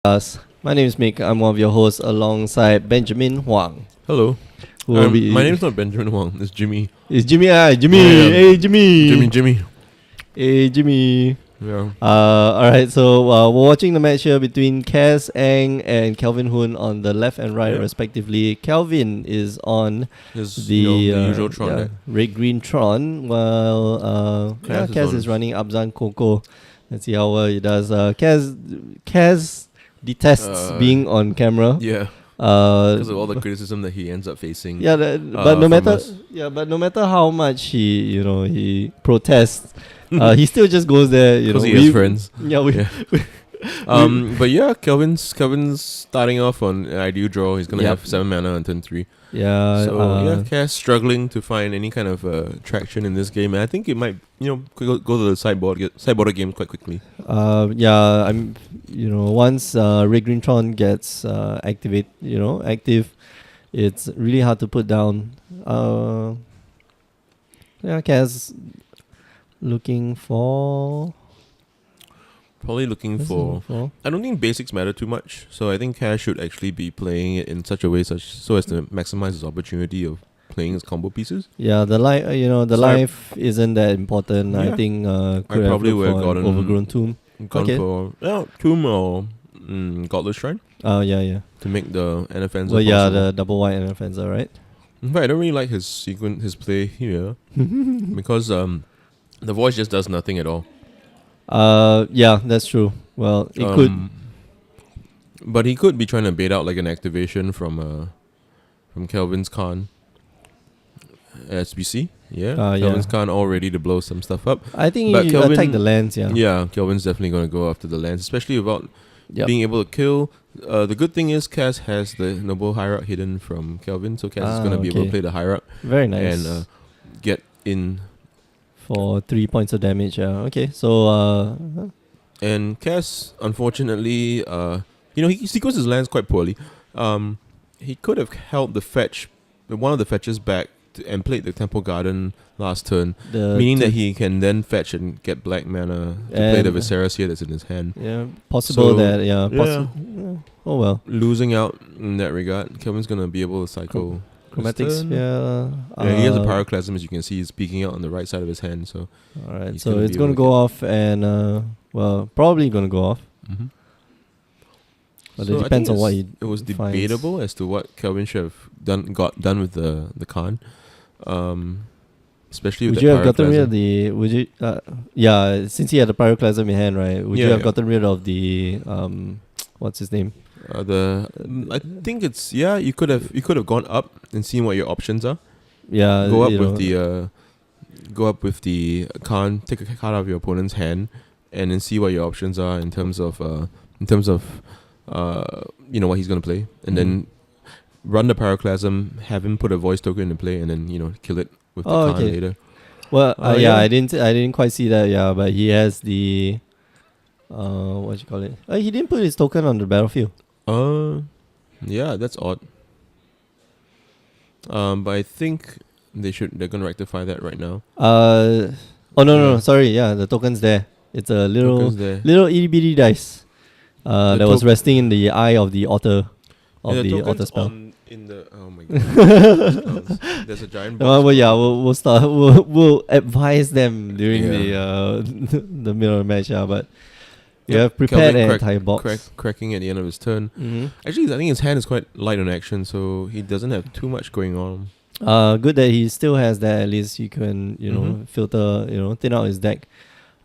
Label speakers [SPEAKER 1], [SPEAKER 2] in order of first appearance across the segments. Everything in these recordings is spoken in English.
[SPEAKER 1] My name is Mick. I'm one of your hosts alongside Benjamin Huang.
[SPEAKER 2] Hello.
[SPEAKER 1] Who will be
[SPEAKER 2] My name's not Benjamin Huang. It's Jimmy.
[SPEAKER 1] It's Jimmy. Jimmy.
[SPEAKER 2] Yeah.
[SPEAKER 1] Hey, Jimmy.
[SPEAKER 2] Jimmy.
[SPEAKER 1] Hey, Jimmy.
[SPEAKER 2] Yeah.
[SPEAKER 1] Alright, so we're watching the match here between Kaz Ang and Kelvin Hoon on the left and right, respectively. Kelvin is on the
[SPEAKER 2] usual Tron deck.
[SPEAKER 1] red green Tron, while Kaz is running Abzan CoCo. Let's see how well he does. Kaz detests being on camera.
[SPEAKER 2] Yeah. Because of all the criticism that he ends up facing.
[SPEAKER 1] Yeah, but no matter how much he protests, he still just goes there.
[SPEAKER 2] Because he has friends.
[SPEAKER 1] Yeah,
[SPEAKER 2] but yeah, Kelvin's starting off on an ideal draw. He's gonna have 7 mana on turn 3.
[SPEAKER 1] Yeah.
[SPEAKER 2] So Kaz struggling to find any kind of traction in this game, and I think it might go to the sideboard game quite quickly.
[SPEAKER 1] Once Red Green Tron gets active, it's really hard to put down. Kaz looking for.
[SPEAKER 2] Probably looking for. I don't think basics matter too much, so I think Kaz should actually be playing it in such a way so as to maximize his opportunity of playing his combo pieces.
[SPEAKER 1] Yeah, the life isn't that important. Yeah. I think I
[SPEAKER 2] probably would have gotten
[SPEAKER 1] Overgrown Tomb.
[SPEAKER 2] For Tomb or Godless Shrine.
[SPEAKER 1] Yeah.
[SPEAKER 2] To make the NFNs.
[SPEAKER 1] Well, yeah, the double white NFNs, right?
[SPEAKER 2] But I don't really like his play here because the voice just does nothing at all.
[SPEAKER 1] Yeah, that's true. Well, it could.
[SPEAKER 2] But he could be trying to bait out like an activation from Kelvin's Khan. As we see, Kelvin's Khan all ready to blow some stuff up.
[SPEAKER 1] I think he attack the lands,
[SPEAKER 2] Yeah, Kelvin's definitely going to go after the lands, especially without being able to kill. The good thing is Kaz has the Noble Hierarch hidden from Kelvin, so Kaz is going to be able to play the Hierarch.
[SPEAKER 1] Very nice.
[SPEAKER 2] And get in
[SPEAKER 1] for 3 points of damage. Okay, so
[SPEAKER 2] and Kaz, unfortunately, he sequenced his lands quite poorly. He could have held the fetch, one of the fetches back and played the Temple Garden last turn, meaning that he can then fetch and get black mana to play the Viserys here that's in his hand.
[SPEAKER 1] Yeah, possible that. Oh well,
[SPEAKER 2] losing out in that regard. Kelvin's gonna be able to cycle.
[SPEAKER 1] Chromatics,
[SPEAKER 2] he has a Pyroclasm, as you can see, he's peeking out on the right side of his hand. So,
[SPEAKER 1] alright, so it's gonna go off, and probably gonna go off.
[SPEAKER 2] Mm-hmm.
[SPEAKER 1] But it depends on what he.
[SPEAKER 2] It was debatable as to what Kelvin should have done with the Khan, especially with
[SPEAKER 1] would you have gotten rid of the? Would you? Since he had the Pyroclasm in hand, right? Would you have gotten rid of the what's his name?
[SPEAKER 2] I think it's you could have gone up and seen what your options are.
[SPEAKER 1] Yeah,
[SPEAKER 2] go up with the Khan, take a card out of your opponent's hand, and then see what your options are in terms of what he's gonna play, and then run the Pyroclasm, have him put a voice token into play, and then kill it with the Khan later.
[SPEAKER 1] Well, I didn't quite see that. Yeah, but he has the what you call it? He didn't put his token on the battlefield.
[SPEAKER 2] Yeah, that's odd. But I think they're gonna rectify that right now.
[SPEAKER 1] No, sorry. Yeah, the token's there. It's a little itty bitty dice. That was resting in the eye of the otter the otter spell. Oh my god! There's a giant box. We'll start. We'll advise them during the middle of the match. But you have prepared an entire box.
[SPEAKER 2] Cracking at the end of his turn.
[SPEAKER 1] Mm-hmm.
[SPEAKER 2] Actually, I think his hand is quite light on action, so he doesn't have too much going on.
[SPEAKER 1] Good that he still has that. At least you can filter, thin out his deck.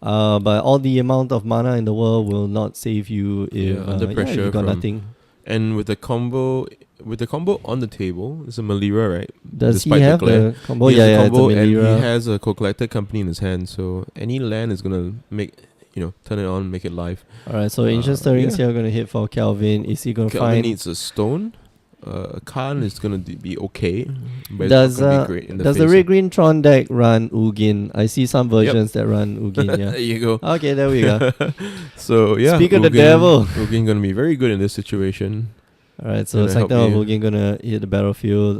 [SPEAKER 1] But all the amount of mana in the world will not save you if
[SPEAKER 2] under pressure
[SPEAKER 1] you got nothing.
[SPEAKER 2] And with the combo on the table, it's a Melira, right?
[SPEAKER 1] Does he have the combo?
[SPEAKER 2] He has a combo,
[SPEAKER 1] it's a
[SPEAKER 2] and he has a Co-Collected Company in his hand. So any land is gonna make turn it on, make it live.
[SPEAKER 1] Alright, so Ancient Stirrings here are gonna hit for Kelvin. Is he gonna
[SPEAKER 2] Kelvin
[SPEAKER 1] find?
[SPEAKER 2] Needs a stone. Khan is gonna be okay, but
[SPEAKER 1] does
[SPEAKER 2] it's not gonna be great in
[SPEAKER 1] does the red green Tron deck run Ugin? I see some versions that run Ugin. Yeah,
[SPEAKER 2] there you go.
[SPEAKER 1] Okay, there we go.
[SPEAKER 2] So
[SPEAKER 1] speak of the devil,
[SPEAKER 2] Ugin gonna be very good in this situation.
[SPEAKER 1] Alright, so second of Ugin gonna hit the battlefield.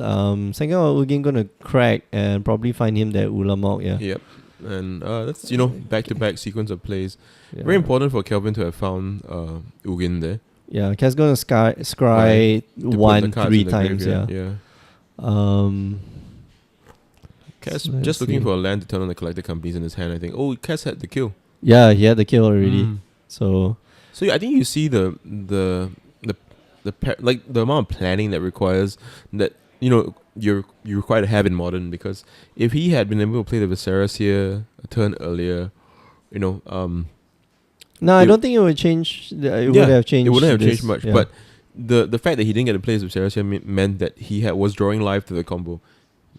[SPEAKER 1] Second of Ugin gonna crack and probably find him that Ulamog. Yeah.
[SPEAKER 2] Yep. And that's back-to-back sequence of plays. Yeah. Very important for Kelvin to have found Ugin there.
[SPEAKER 1] Yeah, Cass gonna scry
[SPEAKER 2] to put
[SPEAKER 1] 1
[SPEAKER 2] the cards
[SPEAKER 1] 3
[SPEAKER 2] in the
[SPEAKER 1] times. Yeah.
[SPEAKER 2] graveyard, yeah. Cass
[SPEAKER 1] So
[SPEAKER 2] just
[SPEAKER 1] let's
[SPEAKER 2] looking
[SPEAKER 1] see.
[SPEAKER 2] for a land to turn on the collector companies in his hand, I think. Oh, Cass had the kill.
[SPEAKER 1] Yeah, he had the kill already. So
[SPEAKER 2] So I think you see the like the amount of planning that requires that you require to have in Modern, because if he had been able to play the Viserys here a turn earlier,
[SPEAKER 1] no, I don't think it would change. It would have changed.
[SPEAKER 2] It wouldn't have
[SPEAKER 1] this,
[SPEAKER 2] changed much,
[SPEAKER 1] yeah.
[SPEAKER 2] but the fact that he didn't get to play as Viserys here meant that he was drawing live to the combo.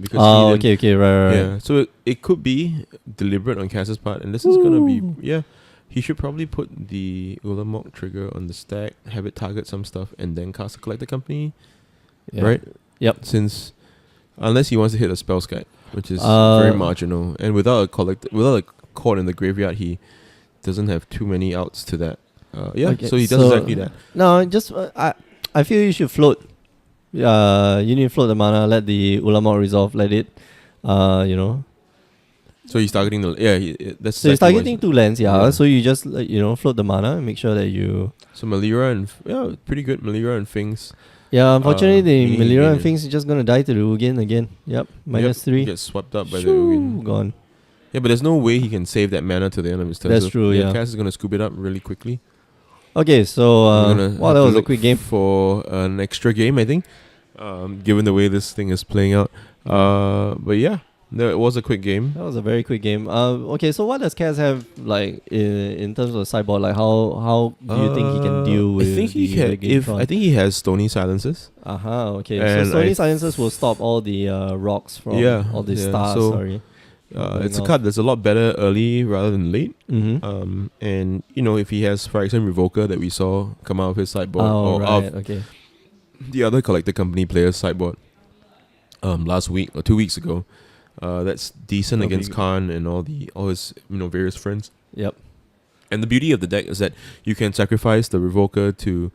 [SPEAKER 2] Because
[SPEAKER 1] okay, right.
[SPEAKER 2] Yeah, so it could be deliberate on Cass's part, and this is gonna be he should probably put the Ulamog trigger on the stack, have it target some stuff, and then cast a collector company, right?
[SPEAKER 1] Yep.
[SPEAKER 2] Since unless he wants to hit a spell sky, which is very marginal, and without a cord in the graveyard, he doesn't have too many outs to that. So he does exactly that.
[SPEAKER 1] No, just I feel you should float. You need to float the mana, let the Ulamog resolve, let it,
[SPEAKER 2] So he's targeting that's
[SPEAKER 1] so he's
[SPEAKER 2] exactly
[SPEAKER 1] targeting 2 lands, So you just float the mana and make sure that you.
[SPEAKER 2] So Melira and pretty good Melira and Finks.
[SPEAKER 1] Yeah, unfortunately the Melira and
[SPEAKER 2] Ugin.
[SPEAKER 1] Finks is just gonna die to the Ugin again. Yep, -3.
[SPEAKER 2] Gets swept up by the Ugin.
[SPEAKER 1] Gone.
[SPEAKER 2] Yeah, but there's no way he can save that mana to the end of his turn.
[SPEAKER 1] That's true. Yeah.
[SPEAKER 2] Cass is gonna scoop it up really quickly.
[SPEAKER 1] Okay, so that was a quick game
[SPEAKER 2] for an extra game, I think. Given the way this thing is playing out, but yeah, no, it was a quick game.
[SPEAKER 1] That was a very quick game. Okay, so what does Cass have like in terms of the sideboard? Like how do you think he can deal with?
[SPEAKER 2] I think he has Stony Silences.
[SPEAKER 1] Okay,
[SPEAKER 2] And
[SPEAKER 1] so Stony Silences will stop all the rocks from all the stars.
[SPEAKER 2] So,
[SPEAKER 1] sorry.
[SPEAKER 2] It's a card that's a lot better early rather than late.
[SPEAKER 1] Mm-hmm.
[SPEAKER 2] And if he has, for example, Revoker that we saw come out of his sideboard,
[SPEAKER 1] Okay.
[SPEAKER 2] The other collector company player's sideboard, last week or 2 weeks ago, that's decent against Khan and all his various friends.
[SPEAKER 1] Yep.
[SPEAKER 2] And the beauty of the deck is that you can sacrifice the Revoker to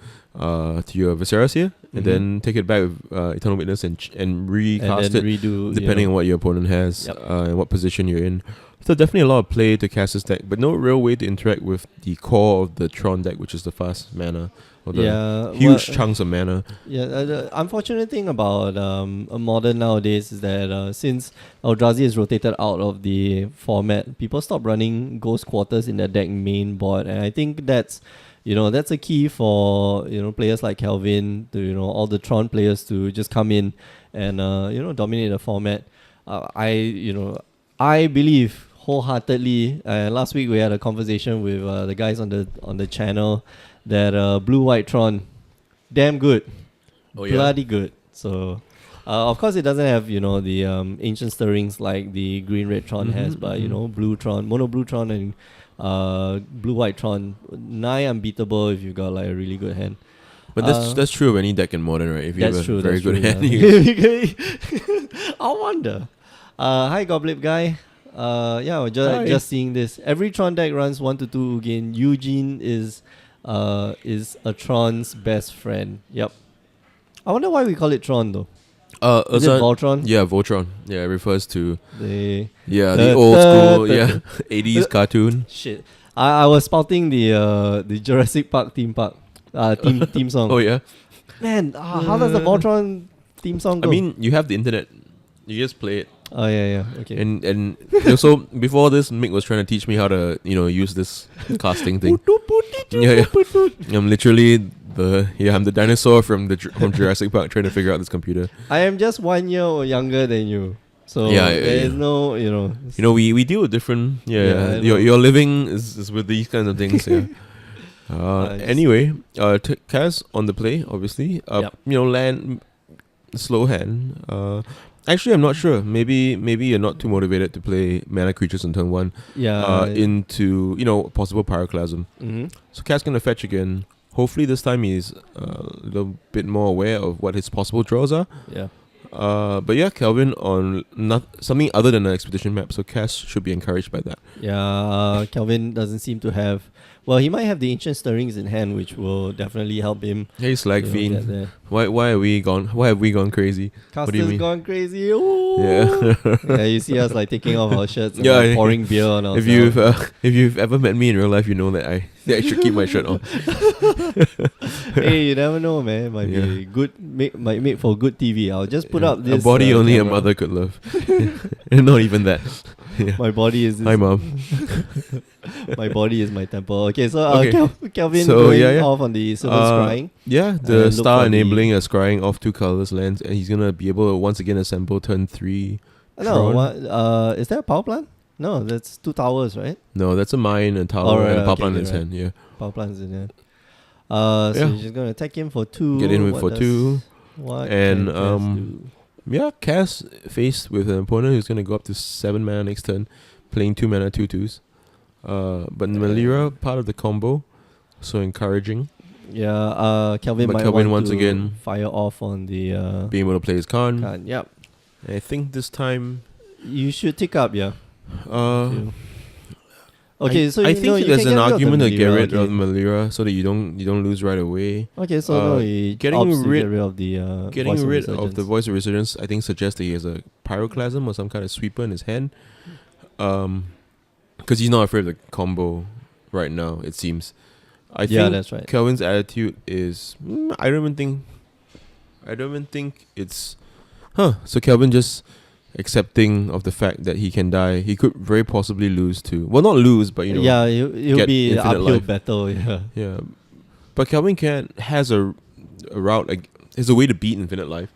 [SPEAKER 2] your Viserys here, and then take it back with Eternal Witness and recast it,
[SPEAKER 1] redo,
[SPEAKER 2] depending on what your opponent has and what position you're in. So definitely a lot of play to cast this deck, but no real way to interact with the core of the Tron deck, which is the fast mana, or the huge chunks of mana.
[SPEAKER 1] Yeah, the unfortunate thing about a Modern nowadays is that since Eldrazi is rotated out of the format, people stop running Ghost Quarters in their deck main board, and I think that's a key for players like Kelvin to all the Tron players to just come in and dominate the format. I believe wholeheartedly. Last week we had a conversation with the guys on the channel that Blue White Tron, damn good, bloody good. So of course it doesn't have the ancient stirrings like the Green Red Tron has, but Blue Tron, Mono Blue Tron and Blue White Tron, nigh unbeatable if you got like a really good hand.
[SPEAKER 2] But that's true of any deck in Modern, right? If you have a very good hand,
[SPEAKER 1] I wonder. Hi Goblip guy. Just seeing this. Every Tron deck runs 1 to 2 again. Eugene is a Tron's best friend. Yep. I wonder why we call it Tron though. Is it Voltron?
[SPEAKER 2] Yeah, Voltron. Yeah, it refers to
[SPEAKER 1] the
[SPEAKER 2] old school 80s cartoon.
[SPEAKER 1] Shit. I was spouting the Jurassic Park theme song.
[SPEAKER 2] Oh yeah.
[SPEAKER 1] Man, how does the Voltron theme song go?
[SPEAKER 2] I mean, you have the internet. You just play it.
[SPEAKER 1] Oh yeah. Okay.
[SPEAKER 2] And so before this, Mick was trying to teach me how to use this casting thing. I'm literally I'm the dinosaur from Jurassic Park trying to figure out this computer.
[SPEAKER 1] I am just 1 year younger than you, so there is no
[SPEAKER 2] we deal with different your living is with these kinds of things. Anyway, Kaz on the play obviously. Land slow hand. Actually, I'm not sure. Maybe you're not too motivated to play mana creatures on turn 1. Into possible Pyroclasm. So Cat's gonna fetch again. Hopefully this time he's a little bit more aware of what his possible draws are. But Kelvin on something other than an expedition map. So Cass should be encouraged by that.
[SPEAKER 1] Kelvin doesn't seem to have Well, he might have the ancient stirrings in hand, which will definitely help him.
[SPEAKER 2] Hey, Slag Fiend. Why have we gone crazy? What do you mean?
[SPEAKER 1] Gone crazy. Ooh.
[SPEAKER 2] Yeah.
[SPEAKER 1] Yeah, you see us like taking off our shirts and like pouring beer on ourselves.
[SPEAKER 2] If you've ever met me in real life, you know that I should keep my shirt on.
[SPEAKER 1] Hey, you never know, man. Might be good. Might make for good TV. I'll just put up this.
[SPEAKER 2] A body only
[SPEAKER 1] camera.
[SPEAKER 2] a mother could love. And not even that. Yeah.
[SPEAKER 1] My body is.
[SPEAKER 2] Hi, Mom.
[SPEAKER 1] My body is my temple. Okay, so Kelvin off on the silver scrying.
[SPEAKER 2] Yeah, the star enabling a scrying off 2 colorless lands, and he's gonna be able to once again assemble turn 3.
[SPEAKER 1] No, is there a power plant? No, that's 2 towers, right?
[SPEAKER 2] No, that's a mine and tower and a power plant in his hand. Yeah,
[SPEAKER 1] power plant's in there. So you're just gonna attack him for 2.
[SPEAKER 2] Get in with for 2.
[SPEAKER 1] What
[SPEAKER 2] and Cass faced with an opponent who's gonna go up to 7 mana next turn, playing 2 mana 2/2s. But Melira part of the combo, so encouraging.
[SPEAKER 1] Yeah, Kelvin might want
[SPEAKER 2] once
[SPEAKER 1] to
[SPEAKER 2] again
[SPEAKER 1] fire off on the
[SPEAKER 2] being able to play his Khan.
[SPEAKER 1] Yep.
[SPEAKER 2] I think this time
[SPEAKER 1] you should tick up. Yeah.
[SPEAKER 2] Okay, so I think there's an argument to get rid of Melira so that you don't lose right away.
[SPEAKER 1] Okay, so
[SPEAKER 2] getting rid
[SPEAKER 1] of the
[SPEAKER 2] of the Voice of Resurgence, I think suggests that he has a Pyroclasm or some kind of sweeper in his hand. Because he's not afraid of the combo right now, it seems. I think
[SPEAKER 1] that's right.
[SPEAKER 2] Kelvin's attitude is I don't even think it's so Kelvin just accepting of the fact that he can die. He could very possibly lose to not lose, but
[SPEAKER 1] it'll be an uphill
[SPEAKER 2] life.
[SPEAKER 1] battle.
[SPEAKER 2] Yeah. But Kelvin has a route, there's a way to beat Infinite Life.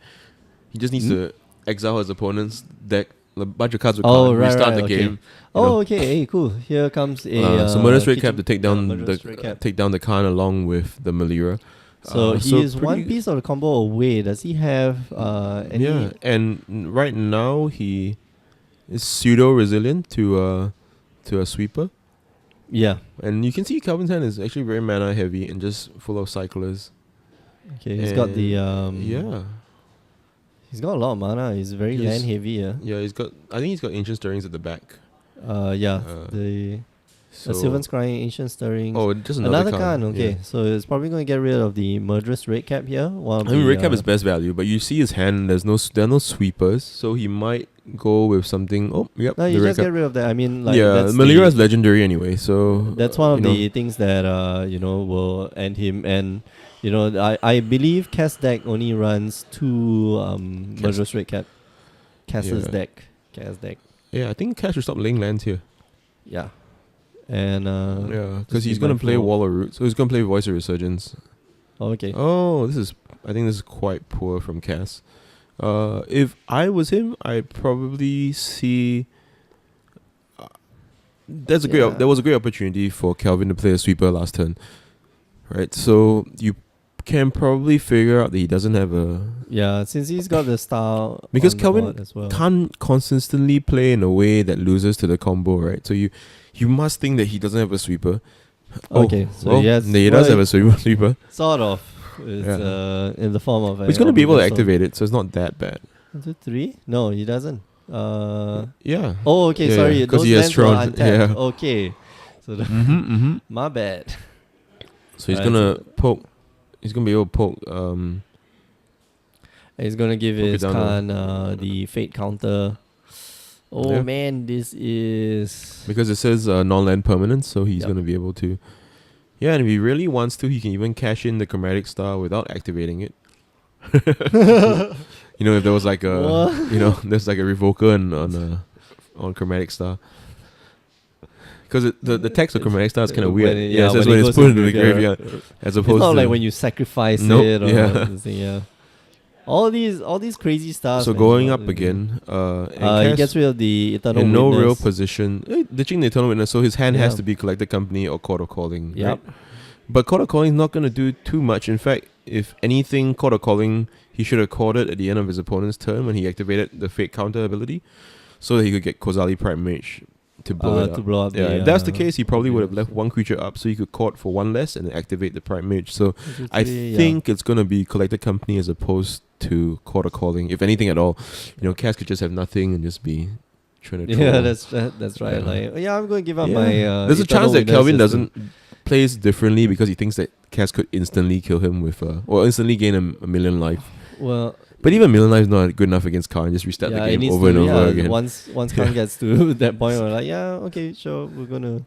[SPEAKER 2] He just needs to exile his opponent's deck. A bunch of cards will restart the game.
[SPEAKER 1] Okay. Hey, cool. Here comes a
[SPEAKER 2] so Murderous Red Cap to take down the Khan along with the Melira.
[SPEAKER 1] So he is one piece of the combo away. Does he have any?
[SPEAKER 2] Yeah, and right now he is pseudo resilient to a sweeper.
[SPEAKER 1] Yeah,
[SPEAKER 2] and you can see Kelvin's hand is actually very mana heavy and just full of cyclers.
[SPEAKER 1] Okay, he's got the He's got a lot of mana. He's very land heavy. Yeah.
[SPEAKER 2] Yeah, I think he's got Ancient Stirrings at the back.
[SPEAKER 1] The Sylvan Scrying, Ancient Stirrings.
[SPEAKER 2] Oh, just another card.
[SPEAKER 1] Okay, so it's probably going to get rid of the Murderous Red Cap here.
[SPEAKER 2] Red Cap is best value, but you see his hand. There are no sweepers, so he might go with something. Oh, yep.
[SPEAKER 1] No, you just get rid of that. I mean,
[SPEAKER 2] Melira is legendary anyway, so
[SPEAKER 1] that's one of the things that will end him. And I believe Cass deck only runs 2 Murderous Red Cap. Cass's deck. Cass deck.
[SPEAKER 2] Yeah, I think Cass should stop laying lands here.
[SPEAKER 1] Yeah. And
[SPEAKER 2] because he's gonna play Wall of Roots, so he's gonna play Voice of Resurgence.
[SPEAKER 1] Okay.
[SPEAKER 2] Oh, I think this is quite poor from Cass. If I was him, I'd probably see. There was a great opportunity for Kelvin to play a sweeper last turn, right? So you can probably figure out that he doesn't have a
[SPEAKER 1] since he's got the style
[SPEAKER 2] because Kelvin can't consistently play in a way that loses to the combo, right? So you must think that he doesn't have a sweeper.
[SPEAKER 1] Okay, so
[SPEAKER 2] he does have a sweeper.
[SPEAKER 1] Sort of. It's in the form of.
[SPEAKER 2] He's going to be able to activate it, so it's not that bad.
[SPEAKER 1] 1, 2, 3? No, he doesn't.
[SPEAKER 2] Yeah.
[SPEAKER 1] Oh, okay. Sorry,
[SPEAKER 2] because he has Tron.
[SPEAKER 1] Yeah. Okay. So my bad.
[SPEAKER 2] So he's gonna poke. He's gonna be able to poke.
[SPEAKER 1] He's gonna give his Khan the fate counter. Oh man, this is
[SPEAKER 2] because it says non-land permanent, so he's gonna be able to. Yeah, and if he really wants to, he can even cash in the Chromatic Star without activating it. If there was like there's like a revoker on Chromatic Star. Because the text of Chromatic Star is kind of weird. It says when it's put into the graveyard, as opposed to.
[SPEAKER 1] It's not like when you sacrifice it or something. All these crazy stuff.
[SPEAKER 2] So going up again,
[SPEAKER 1] he gets rid of the Eternal Witness.
[SPEAKER 2] In no real position, ditching the Eternal Witness, so his hand has to be Collected Company or Court of Calling.
[SPEAKER 1] Yep.
[SPEAKER 2] Right? But Court of Calling is not going to do too much. In fact, if anything, Court of Calling, he should have called it at the end of his opponent's turn when he activated the Fate counter ability, so that he could get Kozali Prime Mage to blow it up.
[SPEAKER 1] To blow up
[SPEAKER 2] if that's the case, he probably would have left one creature up so he could court for 1 less and then activate the Prime Mage. So I think it's going to be Collected Company as opposed to Court of Calling. If anything at all, Cass could just have nothing and just be trying to troll.
[SPEAKER 1] Yeah, that's right. I'm going to give up my
[SPEAKER 2] there's a chance that Kelvin doesn't plays differently because he thinks that Cass could instantly kill him with or instantly gain a million life.
[SPEAKER 1] Well,
[SPEAKER 2] but even a million life is not good enough against Khan. Just restart the game over and over again.
[SPEAKER 1] Once Khan gets to that point, we're like, yeah, okay, sure, we're gonna.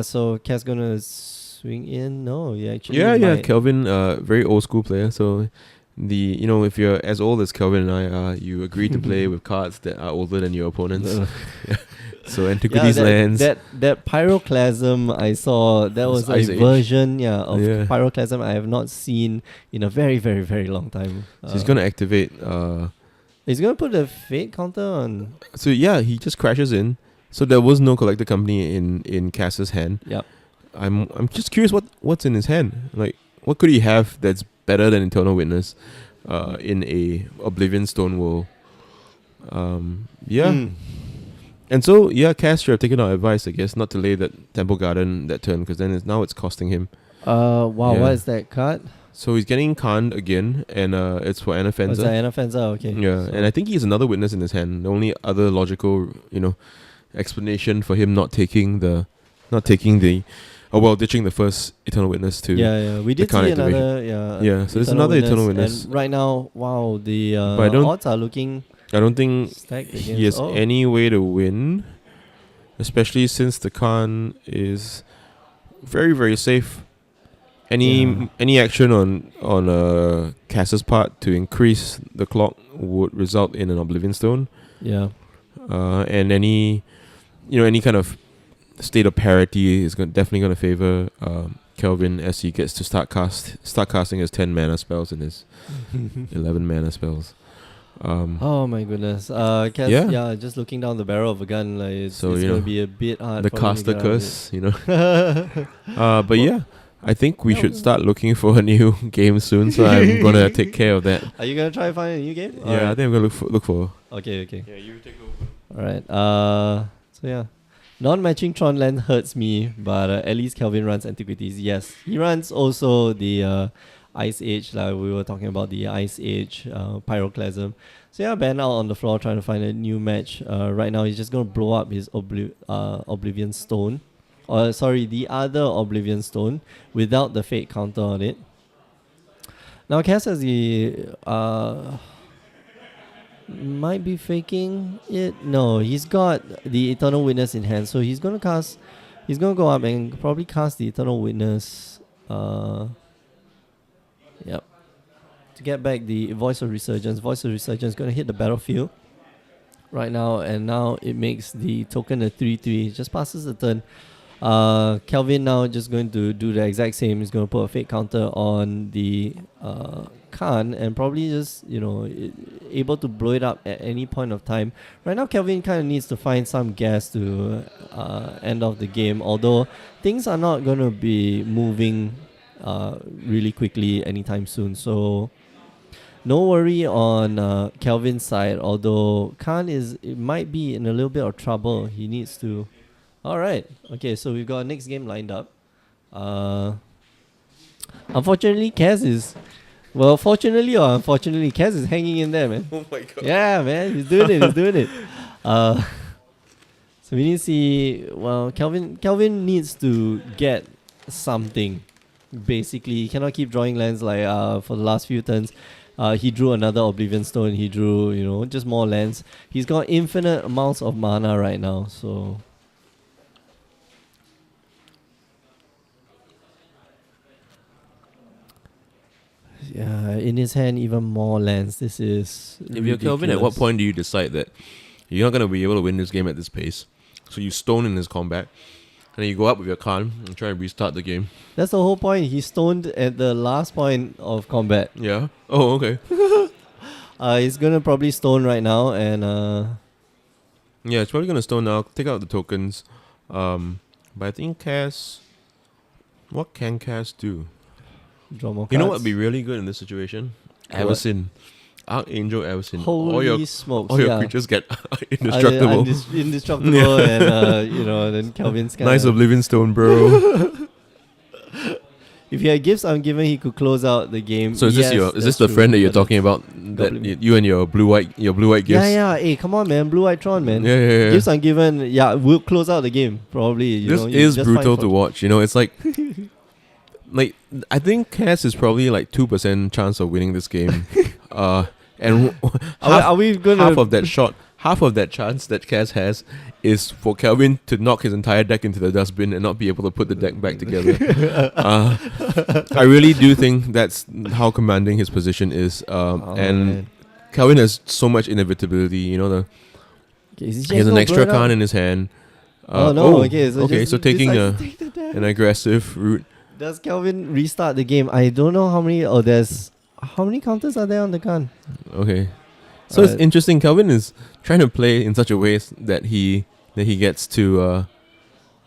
[SPEAKER 1] So Cass gonna swing in? No, yeah, actually.
[SPEAKER 2] Yeah. Kelvin, very old school player. So, if you're as old as Kelvin and I are, you agree to play with cards that are older than your opponents. So Antiquities lands.
[SPEAKER 1] That Pyroclasm I saw, that was a version of Pyroclasm I have not seen in a very, very, very long time.
[SPEAKER 2] So he's gonna activate.
[SPEAKER 1] He's gonna put a fate counter on.
[SPEAKER 2] So he just crashes in. So there was no Collector Company in Cass's hand.
[SPEAKER 1] Yep.
[SPEAKER 2] I'm just curious what's in his hand. Like, what could he have that's better than Eternal Witness in a Oblivion Stone world? And so, Cass should have taken our advice, I guess, not to lay that Temple Garden that turn, because then now it's costing him.
[SPEAKER 1] What is that card?
[SPEAKER 2] So he's getting canned again, and it's for Anafenza.
[SPEAKER 1] It's Anafenza, okay.
[SPEAKER 2] Yeah, so. And I think he has another witness in his hand. The only other logical, explanation for him ditching the first Eternal Witness to
[SPEAKER 1] we did see another
[SPEAKER 2] so there's another Eternal Witness.
[SPEAKER 1] And right now, wow, the odds are looking.
[SPEAKER 2] I don't think he has any way to win, especially since the Khan is very, very safe. Any action on Cass's part to increase the clock would result in an Oblivion Stone.
[SPEAKER 1] Yeah.
[SPEAKER 2] And any kind of state of parity is definitely going to favor Kelvin as he gets to start casting his 10 mana spells and his 11 mana spells.
[SPEAKER 1] Oh my goodness. Cass, just looking down the barrel of a gun, like it's going to be a bit hard.
[SPEAKER 2] The caster curse, But I think we should start looking for a new game soon. So I'm gonna take care of that.
[SPEAKER 1] Are you gonna try to find a new game?
[SPEAKER 2] Yeah, I think I'm gonna look for.
[SPEAKER 1] Okay.
[SPEAKER 2] Yeah, you take over.
[SPEAKER 1] All right. Non-matching Tron land hurts me, but at least Kelvin runs Antiquities. Yes, he runs also the Ice Age, like we were talking about the Ice Age Pyroclasm. So Ben out on the floor trying to find a new match. Right now he's just going to blow up his Oblivion Stone. The other Oblivion Stone without the Fate counter on it. Now Cass has the... might be faking it. No, he's got the Eternal Witness in hand. So he's going to go up and probably cast the Eternal Witness... Yep. To get back the Voice of Resurgence. Voice of Resurgence is going to hit the battlefield right now, and now it makes the token a 3/3. Just passes the turn. Kelvin now just going to do the exact same. He's going to put a fate counter on the Khan and probably just, able to blow it up at any point of time. Right now, Kelvin kind of needs to find some gas to end off the game, although things are not going to be moving really quickly anytime soon. So no worry on Kelvin's side, although Khan might be in a little bit of trouble. He needs to... Alright, okay, so we've got our next game lined up. Unfortunately, Cass is... Well, fortunately or unfortunately, Cass is hanging in there, man.
[SPEAKER 2] Oh my god.
[SPEAKER 1] Yeah, man, he's doing it. So we need to see... Well, Kelvin needs to get something. Basically, he cannot keep drawing lands like for the last few turns. He drew another Oblivion Stone. He drew, just more lands. He's got infinite amounts of mana right now, so... Yeah, in his hand, even more lands. This is
[SPEAKER 2] If you're Kelvin, at what point do you decide that you're not going to be able to win this game at this pace? So you stone in his combat, and then you go up with your Khan and try and restart the game.
[SPEAKER 1] That's the whole point. He stoned at the last point of combat.
[SPEAKER 2] Yeah? Oh, okay.
[SPEAKER 1] He's going to probably stone right now, and...
[SPEAKER 2] Yeah, it's probably going to stone now. Take out the tokens. But I think Cass... What can Cass do?
[SPEAKER 1] Draw more cards.
[SPEAKER 2] You know what would be really good in this situation? Avacyn. Archangel Avacyn.
[SPEAKER 1] Holy smokes.
[SPEAKER 2] All your creatures get indestructible.
[SPEAKER 1] Indestructible, and then Kelvin's kind
[SPEAKER 2] nice Oblivion Stone, bro.
[SPEAKER 1] if he had gifts ungiven, he could close out the game.
[SPEAKER 2] So is this the friend that you're talking about? That you and your blue white gifts?
[SPEAKER 1] Yeah. Hey, come on, man. Blue white Tron, man.
[SPEAKER 2] Yeah.
[SPEAKER 1] Gifts ungiven. Yeah, we'll close out the game probably.
[SPEAKER 2] This is brutal to watch. It's like. Like, I think Cass is probably like 2% chance of winning this game. And half of that chance that Cass has is for Kelvin to knock his entire deck into the dustbin and not be able to put the deck back together. I really do think that's how commanding his position is. Man. Kelvin has so much inevitability. He has an extra card in his hand. So taking an aggressive route.
[SPEAKER 1] Does Kelvin restart the game? I don't know how many. How many counters are there on the gun?
[SPEAKER 2] Okay, so it's interesting. Kelvin is trying to play in such a way that he gets to.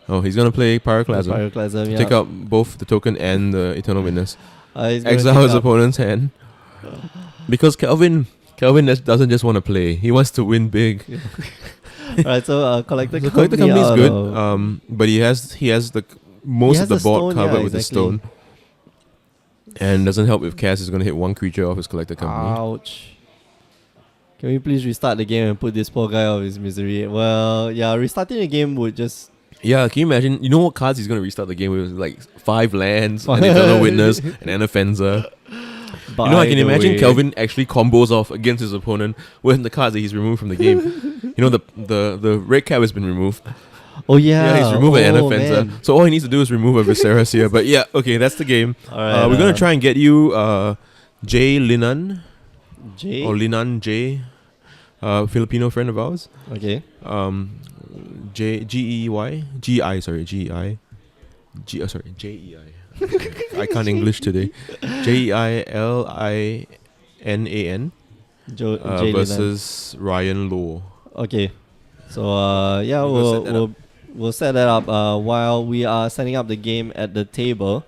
[SPEAKER 2] He's gonna play Pyroclasm.
[SPEAKER 1] Yeah.
[SPEAKER 2] Take out both the token and the Eternal Witness.
[SPEAKER 1] Exile
[SPEAKER 2] his opponent's hand. Because Kelvin doesn't just want to play. He wants to win big.
[SPEAKER 1] Alright, so Collector
[SPEAKER 2] Company is good. But he has the most of the board covered with the stone. And doesn't help if Cass is going to hit one creature off his Collector Company.
[SPEAKER 1] Ouch. Can we please restart the game and put this poor guy out of his misery? Well, yeah, restarting the game would just...
[SPEAKER 2] Yeah, can you imagine? You know what cards he's going to restart the game with? Like 5 lands, an Eternal Witness, and an Anafenza. I can imagine Kelvin actually combos off against his opponent with the cards that he's removed from the game. The red cap has been removed.
[SPEAKER 1] Oh yeah,
[SPEAKER 2] he's removed an Anafenza. So all he needs to do is remove a Viserys here. But yeah, okay, that's the game.
[SPEAKER 1] Alright,
[SPEAKER 2] we're gonna try and get you Jay Linan.
[SPEAKER 1] Jay?
[SPEAKER 2] Or Linan J. Filipino friend of ours.
[SPEAKER 1] Okay.
[SPEAKER 2] G-E-Y? G-I, sorry, G-I. Sorry, J-E-I. I can't English today. Jeilanan versus Ryan Lowe.
[SPEAKER 1] Okay. So we'll set that up. While we are setting up the game at the table,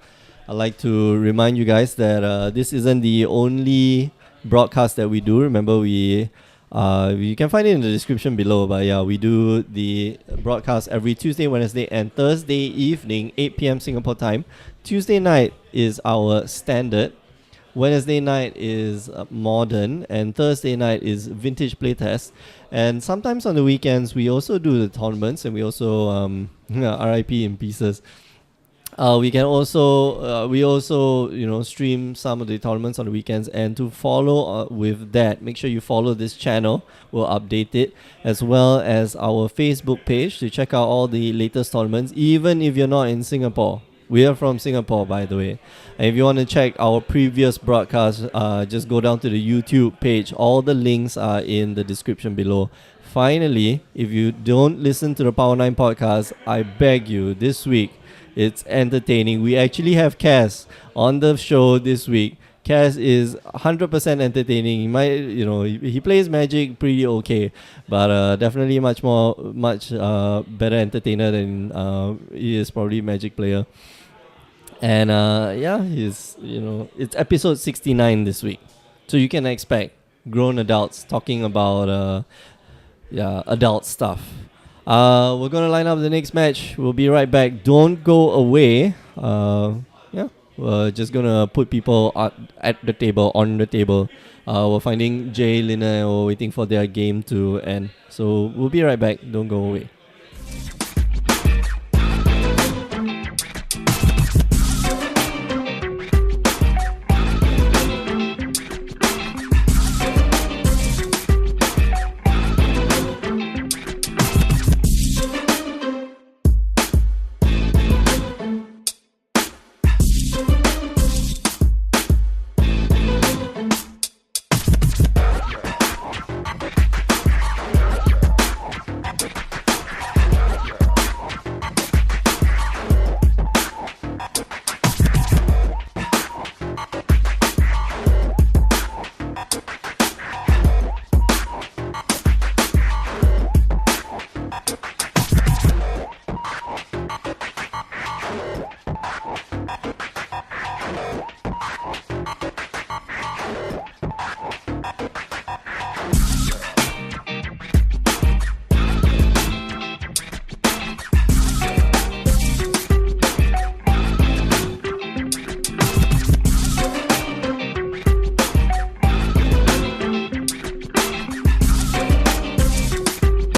[SPEAKER 1] I'd like to remind you guys that this isn't the only broadcast that we do. Remember, you can find it in the description below. But yeah, we do the broadcast every Tuesday, Wednesday, and Thursday evening, 8 p.m. Singapore time. Tuesday night is our standard. Wednesday night is modern, and Thursday night is vintage playtest. And sometimes on the weekends we also do the tournaments, and we also RIP in pieces. We also stream some of the tournaments on the weekends. And to follow with that, make sure you follow this channel. We'll update it, as well as our Facebook page to check out all the latest tournaments, even if you're not in Singapore. We are from Singapore, by the way. And if you want to check our previous broadcast, just go down to the YouTube page. All the links are in the description below. Finally, if you don't listen to the Power 9 podcast, I beg you, this week, it's entertaining. We actually have Cass on the show this week. Cass is 100% entertaining. He might, he plays Magic pretty okay, but definitely much better entertainer than he is probably Magic player. And it's episode 69 this week, so you can expect grown adults talking about adult stuff. We're gonna line up the next match. We'll be right back. Don't go away. We're just gonna put people on the table. We're finding Jay, Lina, and we're waiting for their game to end. So we'll be right back. Don't go away.